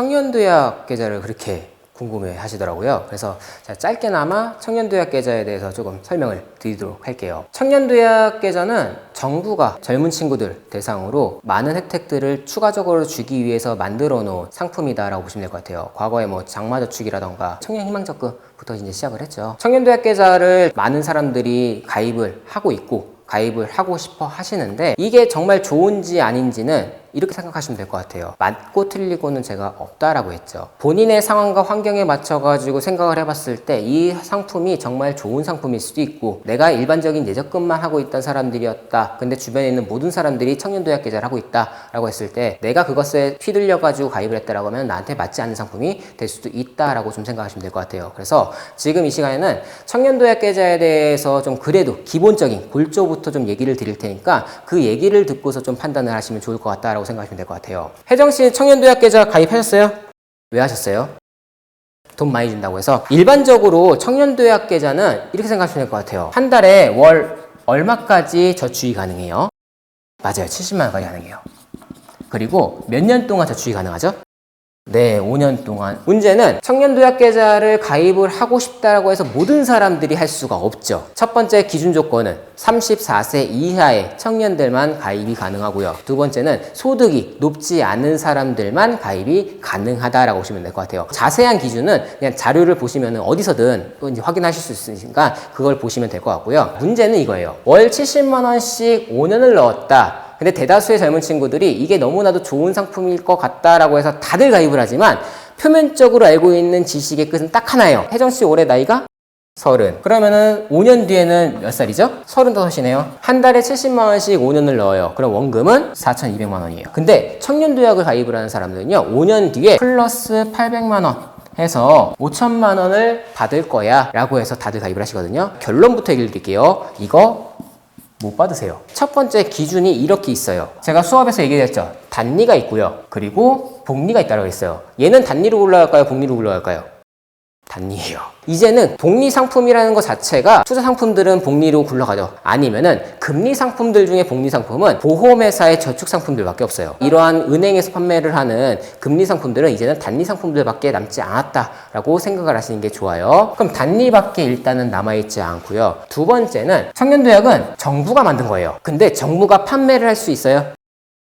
청년도약 계좌를 그렇게 궁금해 하시더라고요. 그래서 제가 짧게나마 청년도약 계좌에 대해서 조금 설명을 드리도록 할게요. 청년도약 계좌는 정부가 젊은 친구들 대상으로 많은 혜택들을 추가적으로 주기 위해서 만들어 놓은 상품이다라고 보시면 될 것 같아요. 과거에 뭐 장마저축이라던가 청년희망적금부터 이제 시작을 했죠. 청년도약 계좌를 많은 사람들이 가입을 하고 있고 가입을 하고 싶어 하시는데 이게 정말 좋은지 아닌지는 이렇게 생각하시면 될 것 같아요. 맞고 틀리고는 제가 없다라고 했죠. 본인의 상황과 환경에 맞춰가지고 생각을 해봤을 때 이 상품이 정말 좋은 상품일 수도 있고 내가 일반적인 예적금만 하고 있던 사람들이었다. 근데 주변에 있는 모든 사람들이 청년도약 계좌를 하고 있다라고 했을 때 내가 그것에 휘둘려가지고 가입을 했다라고 하면 나한테 맞지 않는 상품이 될 수도 있다라고 좀 생각하시면 될 것 같아요. 그래서 지금 이 시간에는 청년도약 계좌에 대해서 좀 그래도 기본적인 골조부터 좀 얘기를 드릴 테니까 그 얘기를 듣고서 좀 판단을 하시면 좋을 것 같다라고 생각하시면 될 것 같아요. 혜정씨 청년도약 계좌 가입하셨어요? 왜 하셨어요? 돈 많이 준다고 해서. 일반적으로 청년도약 계좌는 이렇게 생각하시면 될 것 같아요. 한 달에 월 얼마까지 저축이 가능해요? 맞아요. 70만 원까지 가능해요. 그리고 몇 년 동안 저축이 가능하죠? 네, 5년 동안. 문제는 청년도약 계좌를 가입을 하고 싶다고 해서 모든 사람들이 할 수가 없죠. 첫 번째 기준 조건은 34세 이하의 청년들만 가입이 가능하고요. 두 번째는 소득이 높지 않은 사람들만 가입이 가능하다라고 보시면 될 것 같아요. 자세한 기준은 그냥 자료를 보시면 어디서든 또 이제 확인하실 수 있으니까 그걸 보시면 될 것 같고요. 문제는 이거예요. 월 70만 원씩 5년을 넣었다. 근데 대다수의 젊은 친구들이 이게 너무나도 좋은 상품일 것 같다라고 해서 다들 가입을 하지만 표면적으로 알고 있는 지식의 끝은 딱 하나예요. 혜정씨 올해 나이가 30. 그러면은 5년 뒤에는 몇 살이죠? 35이네요. 한 달에 70만 원씩 5년을 넣어요. 그럼 원금은 4,200만 원이에요. 근데 청년도약을 가입을 하는 사람들은요, 5년 뒤에 플러스 800만 원. 해서 5천만 원을 받을 거야 라고 해서 다들 가입을 하시거든요. 결론부터 얘기를 드릴게요. 이거 못 받으세요. 첫 번째 기준이 이렇게 있어요. 제가 수업에서 얘기했죠. 단리가 있고요. 그리고 복리가 있다고 했어요. 얘는 단리로 굴러갈까요? 복리로 굴러갈까요? 단리예요. 이제는 복리 상품이라는 것 자체가 투자 상품들은 복리로 굴러가죠. 아니면은 금리 상품들 중에 복리 상품은 보험회사의 저축 상품들밖에 없어요. 이러한 은행에서 판매를 하는 금리 상품들은 이제는 단리 상품들밖에 남지 않았다라고 생각을 하시는 게 좋아요. 그럼 단리밖에 일단은 남아있지 않고요. 두 번째는 청년도약은 정부가 만든 거예요. 근데 정부가 판매를 할 수 있어요?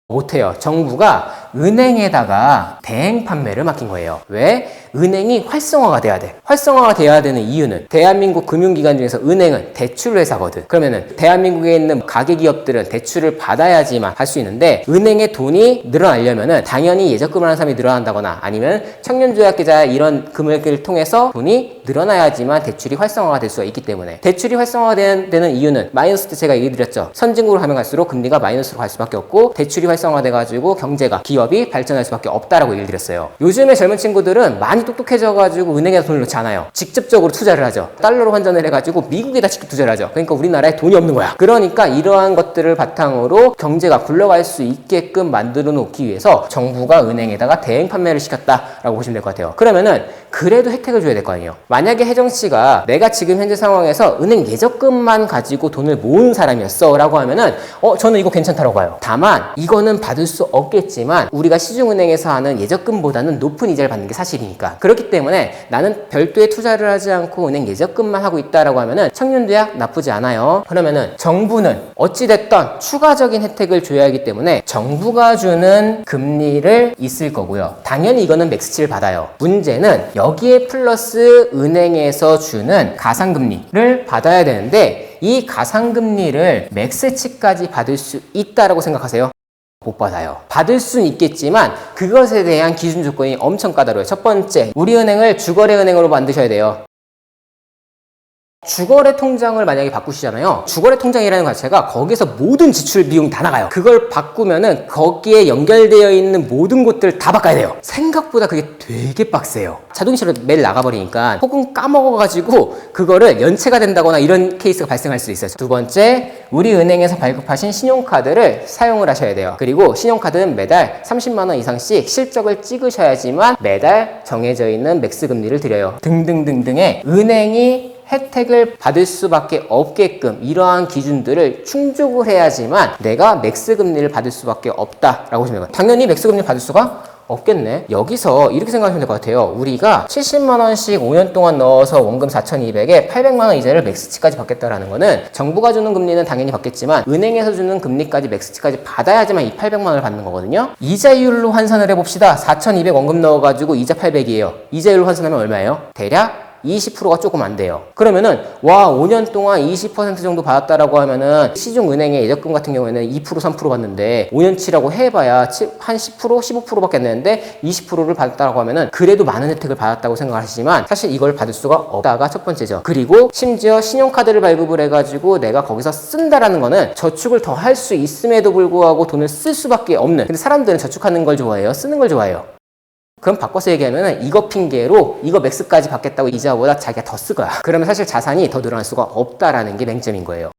못해요. 정부가 은행에다가 대행 판매를 맡긴 거예요. 왜? 은행이 활성화가 돼야 돼. 활성화가 돼야 되는 이유는 대한민국 금융기관 중에서 은행은 대출 회사거든. 그러면은 대한민국에 있는 가계기업들은 대출을 받아야지만 할 수 있는데 은행의 돈이 늘어나려면은 당연히 예적금을 하는 사람이 늘어난다거나 아니면 청년도약계좌 이런 금액을 통해서 돈이 늘어나야지만 대출이 활성화가 될 수가 있기 때문에 대출이 활성화가 되는 이유는 마이너스 때 제가 얘기 드렸죠. 선진국으로 가면 갈수록 금리가 마이너스로 갈 수밖에 없고 대출이 활성화돼가지고 경제가 기업이 발전할 수밖에 없다라고 얘기를 드렸어요. 요즘에 젊은 친구들은 많이 똑똑해져가지고 은행에다 돈을 넣지 않아요. 직접적으로 투자를 하죠. 달러로 환전을 해가지고 미국에다 직접 투자를 하죠. 그러니까 우리나라에 돈이 없는 거야. 그러니까 이러한 것들을 바탕으로 경제가 굴러갈 수 있게끔 만들어 놓기 위해서 정부가 은행에다가 대행 판매를 시켰다라고 보시면 될 것 같아요. 그러면은 그래도 혜택을 줘야 될 거 아니에요. 만약에 혜정씨가 내가 지금 현재 상황에서 은행 예적금만 가지고 돈을 모은 사람이었어 라고 하면은 저는 이거 괜찮다고 봐요. 다만 이거는 받을 수 없겠지만 우리가 시중은행에서 하는 예적금보다는 높은 이자를 받는 게 사실이니까 그렇기 때문에 나는 별도의 투자를 하지 않고 은행 예적금만 하고 있다라고 하면은 청년도약 나쁘지 않아요. 그러면은 정부는 어찌됐던 추가적인 혜택을 줘야 하기 때문에 정부가 주는 금리를 있을 거고요. 당연히 이거는 맥스치를 받아요. 문제는 여기에 플러스 은행에서 주는 가상금리를 받아야 되는데 이 가상금리를 맥스치까지 받을 수 있다라고 생각하세요? 못 받아요. 받을 수는 있겠지만 그것에 대한 기준 조건이 엄청 까다로워요. 첫 번째, 우리은행을 주거래은행으로 만드셔야 돼요. 주거래 통장을 만약에 바꾸시잖아요. 주거래 통장이라는 것 자체가 거기서 모든 지출 비용이 다 나가요. 그걸 바꾸면은 거기에 연결되어 있는 모든 곳들 다 바꿔야 돼요. 생각보다 그게 되게 빡세요. 자동차로 매일 나가버리니까 혹은 까먹어가지고 그거를 연체가 된다거나 이런 케이스가 발생할 수도 있어요. 두 번째, 우리 은행에서 발급하신 신용카드를 사용을 하셔야 돼요. 그리고 신용카드는 매달 30만 원 이상씩 실적을 찍으셔야지만 매달 정해져 있는 맥스 금리를 드려요. 등등등등의 은행이 혜택을 받을 수밖에 없게끔 이러한 기준들을 충족을 해야지만 내가 맥스 금리를 받을 수밖에 없다라고 보시면 돼요. 당연히 맥스 금리를 받을 수가 없겠네. 여기서 이렇게 생각하시면 될 것 같아요. 우리가 70만 원씩 5년 동안 넣어서 원금 4,200에 800만 원 이자를 맥스치까지 받겠다라는 거는 정부가 주는 금리는 당연히 받겠지만 은행에서 주는 금리까지 맥스치까지 받아야지만 이 800만 원을 받는 거거든요. 이자율로 환산을 해봅시다. 4,200 원금 넣어가지고 이자 800이에요. 이자율로 환산하면 얼마예요? 대략 20%가 조금 안 돼요. 그러면은 5년 동안 20% 정도 받았다라고 하면은 시중은행의 예적금 같은 경우에는 2% 3% 받는데 5년치라고 해봐야 한 10% 15%밖에 안 되는데 20%를 받았다라고 하면은 그래도 많은 혜택을 받았다고 생각하시지만 사실 이걸 받을 수가 없다가 첫 번째죠. 그리고 심지어 신용카드를 발급을 해가지고 내가 거기서 쓴다라는 거는 저축을 더 할 수 있음에도 불구하고 돈을 쓸 수밖에 없는, 근데 사람들은 저축하는 걸 좋아해요? 쓰는 걸 좋아해요? 그럼 바꿔서 얘기하면 이거 핑계로 이거 맥스까지 받겠다고 이자보다 자기가 더 쓸 거야. 그러면 사실 자산이 더 늘어날 수가 없다라는 게 맹점인 거예요.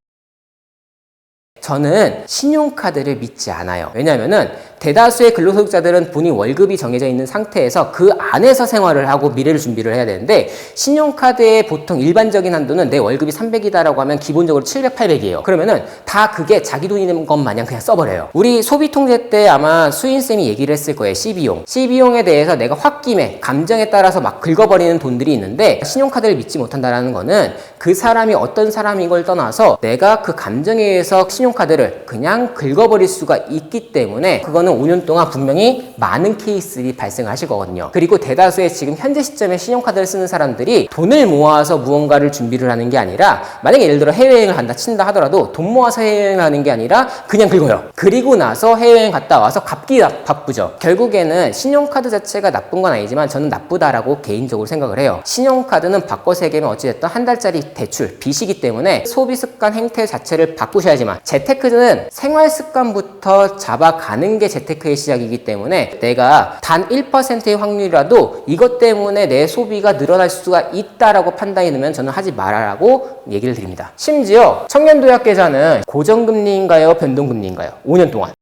저는 신용카드를 믿지 않아요. 왜냐면은 대다수의 근로소득자들은 본인 월급이 정해져 있는 상태에서 그 안에서 생활을 하고 미래를 준비를 해야 되는데 신용카드의 보통 일반적인 한도는 내 월급이 300이다라고 하면 기본적으로 700, 800이에요. 그러면은 다 그게 자기 돈인 것 마냥 그냥 써버려요. 우리 소비통제 때 아마 수인쌤이 얘기를 했을 거예요. CB용. CB용에 대해서 내가 홧김에 감정에 따라서 막 긁어버리는 돈들이 있는데 신용카드를 믿지 못한다라는 거는 그 사람이 어떤 사람인 걸 떠나서 내가 그 감정에 의해서 신용카드를 그냥 긁어버릴 수가 있기 때문에 그거는 5년 동안 분명히 많은 케이스들이 발생을 하실 거거든요. 그리고 대다수의 지금 현재 시점에 신용카드를 쓰는 사람들이 돈을 모아서 무언가를 준비를 하는 게 아니라 만약에 예를 들어 해외여행을 간다 친다 하더라도 돈 모아서 해외여행을 하는 게 아니라 그냥 긁어요. 그리고 나서 해외여행 갔다 와서 갚기 바쁘죠. 결국에는 신용카드 자체가 나쁜 건 아니지만 저는 나쁘다라고 개인적으로 생각을 해요. 신용카드는 바꿔서 얘기하면 어찌됐든 한 달짜리 대출, 빚이기 때문에 소비습관 행태 자체를 바꾸셔야지만 재테크는 생활습관부터 잡아가는 게 재테크의 시작이기 때문에 내가 단 1%의 확률이라도 이것 때문에 내 소비가 늘어날 수가 있다라고 판단이 되면 저는 하지 말아라고 얘기를 드립니다. 심지어 청년도약계좌는 고정금리인가요? 변동금리인가요? 5년 동안.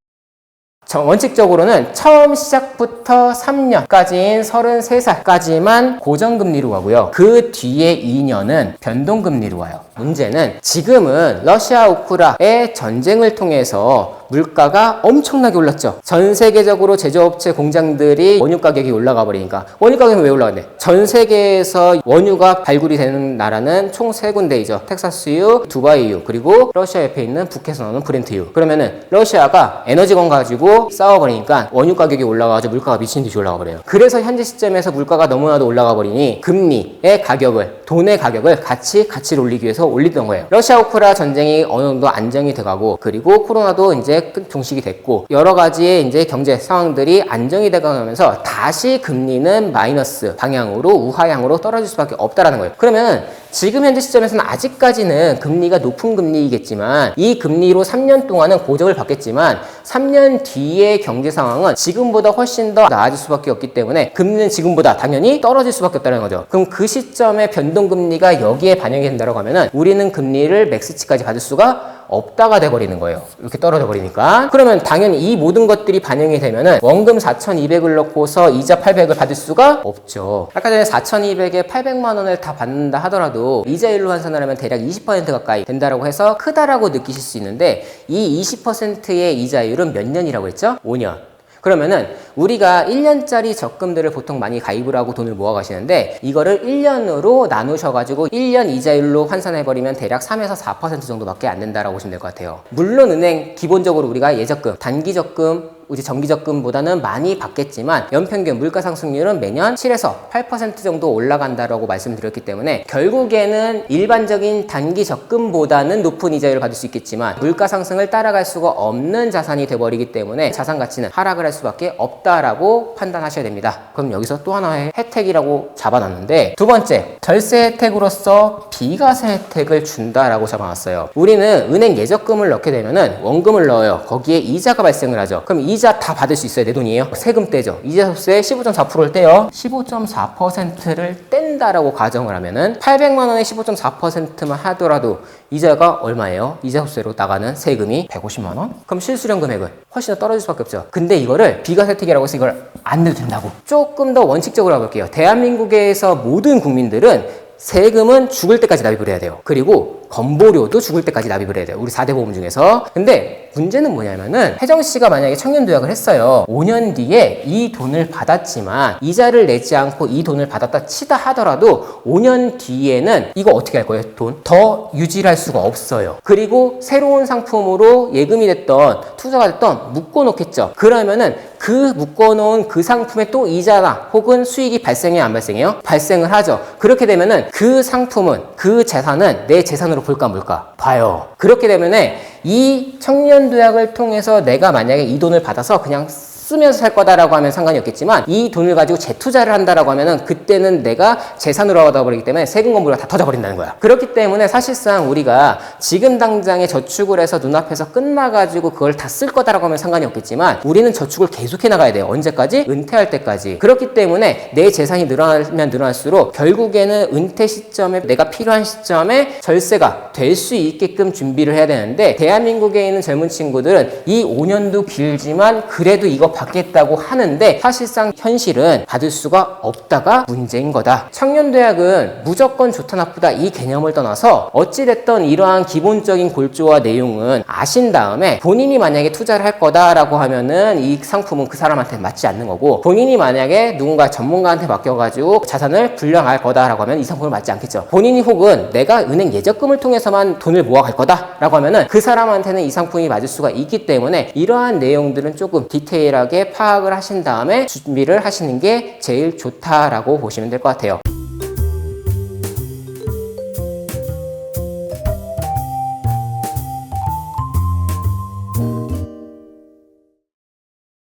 원칙적으로는 처음 시작부터 3년까지인 33살까지만 고정금리로 가고요. 그 뒤에 2년은 변동금리로 와요. 문제는 지금은 러시아 우크라의 전쟁을 통해서 물가가 엄청나게 올랐죠. 전 세계적으로 제조업체 공장들이 원유 가격이 올라가 버리니까. 원유 가격이 왜 올라갔네? 전 세계에서 원유가 발굴이 되는 나라는 총 3군데이죠. 텍사스유, 두바이유, 그리고 러시아 옆에 있는 북해에서 나오는 브렌트유. 그러면은 러시아가 에너지건 가지고 싸워버리니까 원유 가격이 올라가서 물가가 미친 듯이 올라가 버려요. 그래서 현재 시점에서 물가가 너무나도 올라가 버리니 금리의 가격을, 돈의 가격을 가치를 올리기 위해서 올리던 거예요. 러시아 우크라 전쟁이 어느 정도 안정이 돼가고, 그리고 코로나도 이제 종식이 됐고, 여러 가지의 이제 경제 상황들이 안정이 돼가면서 다시 금리는 마이너스 방향으로, 우하향으로 떨어질 수밖에 없다라는 거예요. 그러면 지금 현재 시점에서는 아직까지는 금리가 높은 금리이겠지만 이 금리로 3년 동안은 고정을 받겠지만 3년 뒤의 경제 상황은 지금보다 훨씬 더 나아질 수밖에 없기 때문에 금리는 지금보다 당연히 떨어질 수밖에 없다는 거죠. 그럼 그 시점에 변동금리가 여기에 반영이 된다고 하면은 우리는 금리를 맥스치까지 받을 수가 없다가 돼버리는 거예요. 이렇게 떨어져 버리니까. 그러면 당연히 이 모든 것들이 반영이 되면은 원금 4,200을 넣고서 이자 800을 받을 수가 없죠. 아까 전에 4,200에 800만 원을 다 받는다 하더라도 이자율로 환산을 하면 대략 20% 가까이 된다라고 해서 크다라고 느끼실 수 있는데 이 20%의 이자율은 몇 년이라고 했죠? 5년. 그러면은 우리가 1년짜리 적금들을 보통 많이 가입을 하고 돈을 모아 가시는데 이거를 1년으로 나누셔가지고 1년 이자율로 환산해버리면 대략 3에서 4% 정도밖에 안 된다라고 보시면 될 것 같아요. 물론 은행 기본적으로 우리가 예적금, 단기적금, 우리 정기적금보다는 많이 받겠지만 연평균 물가 상승률은 매년 7에서 8% 정도 올라간다라고 말씀드렸기 때문에 결국에는 일반적인 단기 적금보다는 높은 이자율을 받을 수 있겠지만 물가 상승을 따라갈 수가 없는 자산이 돼버리기 때문에 자산 가치는 하락을 할 수밖에 없다라고 판단하셔야 됩니다. 그럼 여기서 또 하나의 혜택이라고 잡아놨는데, 두 번째, 절세 혜택으로서 비과세 혜택을 준다라고 잡아놨어요. 우리는 은행 예적금을 넣게 되면은 원금을 넣어요. 거기에 이자가 발생을 하죠. 그럼 이자 다 받을 수 있어요. 내 돈이에요. 세금 떼죠. 이자소세 15.4%를 떼요. 15.4%를 뗀다라고 가정을 하면은 800만 원에 15.4%만 하더라도 이자가 얼마예요? 이자소세로 나가는 세금이 150만 원? 그럼 실수령 금액은 훨씬 더 떨어질 수밖에 없죠. 근데 이거를 비과세 혜택이라고 해서 이걸 안 내도 된다고. 조금 더 원칙적으로 해볼게요. 대한민국에서 모든 국민들은 세금은 죽을 때까지 납입을 해야 돼요. 그리고 건보료도 죽을 때까지 납입을 해야 돼요. 우리 4대 보험 중에서. 근데 문제는 뭐냐면은 혜정 씨가 만약에 청년도약을 했어요. 5년 뒤에 이 돈을 받았지만 이자를 내지 않고 이 돈을 받았다 치다 하더라도 5년 뒤에는 이거 어떻게 할 거예요? 돈? 더 유지를 할 수가 없어요. 그리고 새로운 상품으로 예금이 됐던 투자가 됐던 묶어놓겠죠. 그러면은 그 묶어놓은 그 상품에 또 이자나 혹은 수익이 발생해요, 안 발생해요? 발생을 하죠. 그렇게 되면은 그 상품은, 그 재산은 내 재산으로 볼까 말까 봐요. 그렇게 되면은 이 청년도약을 통해서 내가 만약에 이 돈을 받아서 그냥 쓰면서 살 거다라고 하면 상관이 없겠지만 이 돈을 가지고 재투자를 한다라고 하면은 그때는 내가 재산으로 얻어버리기 때문에 세금 건보료가 다 터져버린다는 거야. 그렇기 때문에 사실상 우리가 지금 당장에 저축을 해서 눈앞에서 끝나가지고 그걸 다 쓸 거다라고 하면 상관이 없겠지만 우리는 저축을 계속해 나가야 돼요. 언제까지? 은퇴할 때까지. 그렇기 때문에 내 재산이 늘어나면 늘어날수록 결국에는 은퇴 시점에 내가 필요한 시점에 절세가 될 수 있게끔 준비를 해야 되는데 대한민국에 있는 젊은 친구들은 이 5년도 길지만 그래도 이거 받겠다고 하는데 사실상 현실은 받을 수가 없다가 문제인 거다. 청년도약은 무조건 좋다 나쁘다 이 개념을 떠나서 어찌됐든 이러한 기본적인 골조와 내용은 아신 다음에 본인이 만약에 투자를 할 거다라고 하면은 이 상품은 그 사람한테 맞지 않는 거고 본인이 만약에 누군가 전문가한테 맡겨가지고 자산을 불려갈 거다라고 하면 이 상품을 맞지 않겠죠. 본인이 혹은 내가 은행 예적금을 통해서만 돈을 모아갈 거다라고 하면은 그 사람한테는 이 상품이 맞을 수가 있기 때문에 이러한 내용들은 조금 디테일하게 파악을 하신 다음에 준비를 하시는 게 제일 좋다라고 보시면 될 것 같아요.